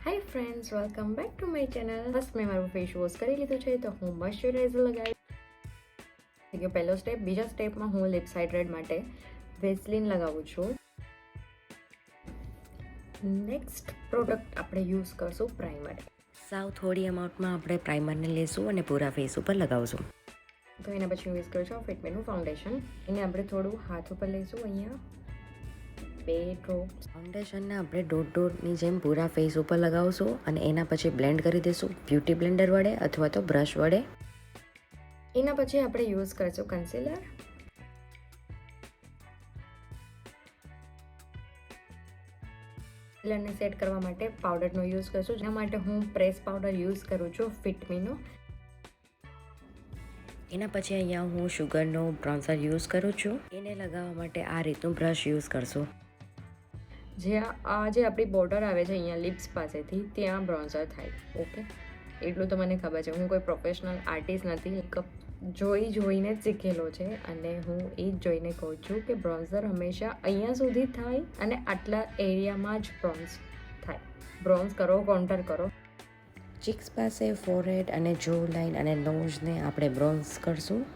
Hi friends, welcome back to my channel. First મેં મારું face wash કરી લીધું છે તો હું મોઇશ્ચરાઇઝર લગાવી ગયો પહેલો સ્ટેપ. બીજા સ્ટેપમાં હું લિપ્સ હાઇડ્રેટ માટે વેસલીન લગાવું છું. નેક્સ્ટ પ્રોડક્ટ આપણે યુઝ કરશું પ્રાઇમર. સાવ થોડી અમાઉન્ટમાં આપણે પ્રાઇમરને લેશું અને પૂરા ફેસ ઉપર લગાવશું. તો એના પછી હું યુઝ કરું છું ફિટમીનું ફાઉન્ડેશન. એને આપણે થોડું હાથ ઉપર લઈશું. અહીંયા 2 ડ્રોપ્સ ફાઉન્ડેશનને આપણે ડોટની જેમ પૂરા ફેસ ઉપર લગાવશું અને એના પછી બ્લેન્ડ કરી દઈશું બ્યુટી બ્લેન્ડર વડે અથવા તો બ્રશ વડે. એના પછી આપણે યુઝ કરીશું કન્સીલર. કન્સીલરને સેટ કરવા માટે પાવડરનો યુઝ કરશું. જેના માટે હું પ્રેસ પાવડર યુઝ કરું છું ફિટમીનો. એના પછી અહીંયા હું શુગરનો બ્રોન્ઝર યુઝ કરું છું. એને લગાવવા માટે આ રીતનું બ્રશ યુઝ કરશું. જે આપણી બોર્ડર આવે છે અહીંયા લિપ્સ પાસેથી ત્યાં બ્રોન્ઝર થાય. ઓકે, એટલું તો મને ખબર છે. હું કોઈ પ્રોફેશનલ આર્ટિસ્ટ નથી. મેકઅપ જોઈને જ શીખેલો છે અને હું એ જ જોઈને કહું છું કે બ્રોન્ઝર હંમેશા અહીંયા સુધી થાય અને આટલા એરિયામાં જ બ્રોન્ઝ થાય. બ્રોન્ઝ કરો, કોન્ટર કરો. ચીક્સ પાસે ફોરહેડ અને જો લાઇન અને નોઝને આપણે બ્રોન્ઝ કરશું.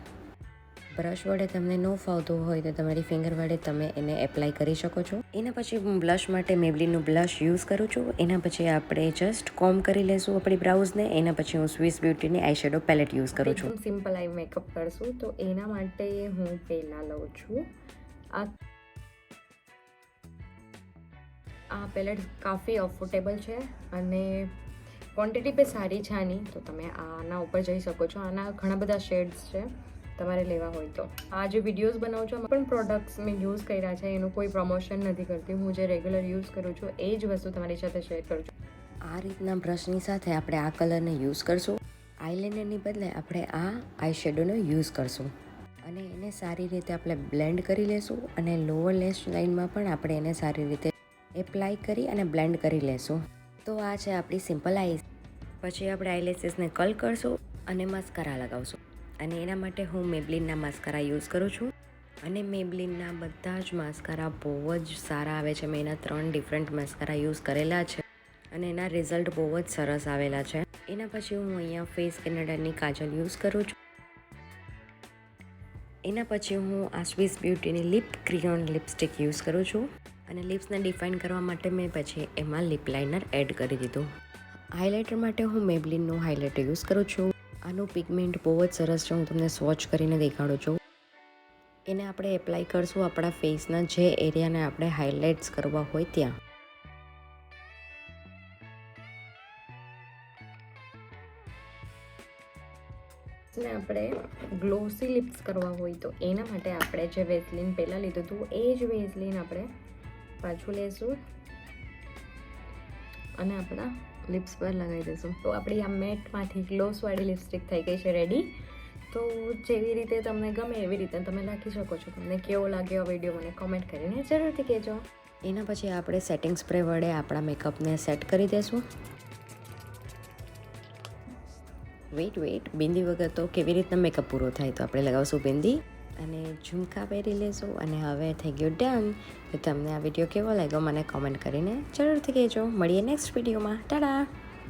બ્રશ વડે તમને ન ફાવતું હોય તો તમારી ફિંગર વડે તમે એને એપ્લાય કરી શકો છો. એના પછી હું બ્લશ માટે મેબલિનનું બ્લશ યુઝ કરું છું. એના પછી આપણે જસ્ટ કોમ કરી લઈશું આપણી બ્રાઉઝને. એના પછી હું Swiss બ્યુટીની eye shadow palette use કરું છું. સિમ્પલ આઈ મેકઅપ કરશું તો એના માટે હું પહેલાં લઉં છું આ પેલેટ. કાફી અફોર્ડેબલ છે અને ક્વોન્ટિટી પણ સારી છે આની, તો તમે આના ઉપર જઈ શકો છો. આના ઘણા બધા શેડ્સ છે તમારે લેવા હોય તો. આ જે વિડીયોઝ બનાવું છું પણ પ્રોડક્ટ્સ મેં યુઝ કર્યા છે, એનું કોઈ પ્રમોશન નથી કરતી. હું જે રેગ્યુલર યુઝ કરું છું એ જ વસ્તુ તમારી સાથે શેર કરું છું. આ રીતના બ્રશની સાથે આપણે આ કલરને યુઝ કરશું. આઈલાઇનરની બદલે આપણે આ આઈ શેડોનો યુઝ કરશું અને એને સારી રીતે આપણે બ્લેન્ડ કરી લેશું અને લોઅર લેશ લાઇનમાં પણ આપણે એને સારી રીતે એપ્લાય કરી અને બ્લેન્ડ કરી લેશું. તો આ છે આપણી સિમ્પલ આઈસ. પછી આપણે આઈલેસીસને કર્લ કરશું અને માસ્કારા લગાવશું. અને એના માટે હું મેબલિનના માસ્કારા યુઝ કરું છું અને મેબલિનના બધા જ માસ્કારા બહુ જ સારા આવે છે. મેં એના 3 ડિફરન્ટ માસ્કારા યુઝ કરેલા છે અને એના રિઝલ્ટ બહુ જ સરસ આવેલા છે. એના પછી હું અહીંયા ફેસ કેનેડાની કાજલ યુઝ કરું છું. એના પછી હું આ સ્વિસ બ્યુટીની લિપ ક્રિયોન લિપસ્ટિક યુઝ કરું છું અને લિપ્સને ડિફાઇન કરવા માટે મેં પછી એમાં લિપ લાઇનર એડ કરી દીધું. હાઇલાઇટર માટે હું મેબલિનનું હાઇલાઇટર યુઝ કરું છું. આનું પિગમેન્ટ બહુ જ સરસ છે. હું તમને સ્વોચ કરીને દેખાડું છું. એને આપણે એપ્લાય કરશું આપણા ફેસના જે એરિયાને આપણે હાઇલાઇટ્સ કરવા હોય ત્યાં. આપણે ગ્લોસી લિપ્સ કરવા હોય તો એના માટે આપણે જે વેસલીન પહેલાં લીધું હતું એ જ વેસલીન આપણે પાછું લેશું અને આપણા લિપ્સ પર લગાવી દઈશું. તો આપણી આ મેટમાંથી ગ્લોસવાળી લિપસ્ટિક થઈ ગઈ છે રેડી. તો જેવી રીતે તમને ગમે એવી રીતે તમે નાખી શકો છો. તમને કેવો લાગ્યો વિડીયો મને કોમેન્ટ કરીને જરૂરથી કહેજો. એના પછી આપણે સેટિંગ સ્પ્રે વડે આપણા મેકઅપને સેટ કરી દઈશું. વેઇટ બિંદી વગર તો કેવી રીતના મેકઅપ પૂરો થાય, તો આપણે લગાવશું બિંદી અને ઝુમકા પહેરી લેશું. અને હવે થઈ ગયું ડન. તો તમને આ વિડીયો કેવો લાગ્યો મને કોમેન્ટ કરીને જરૂરથી કહેજો. મળીએ નેક્સ્ટ વિડીયોમાં. ટાટા.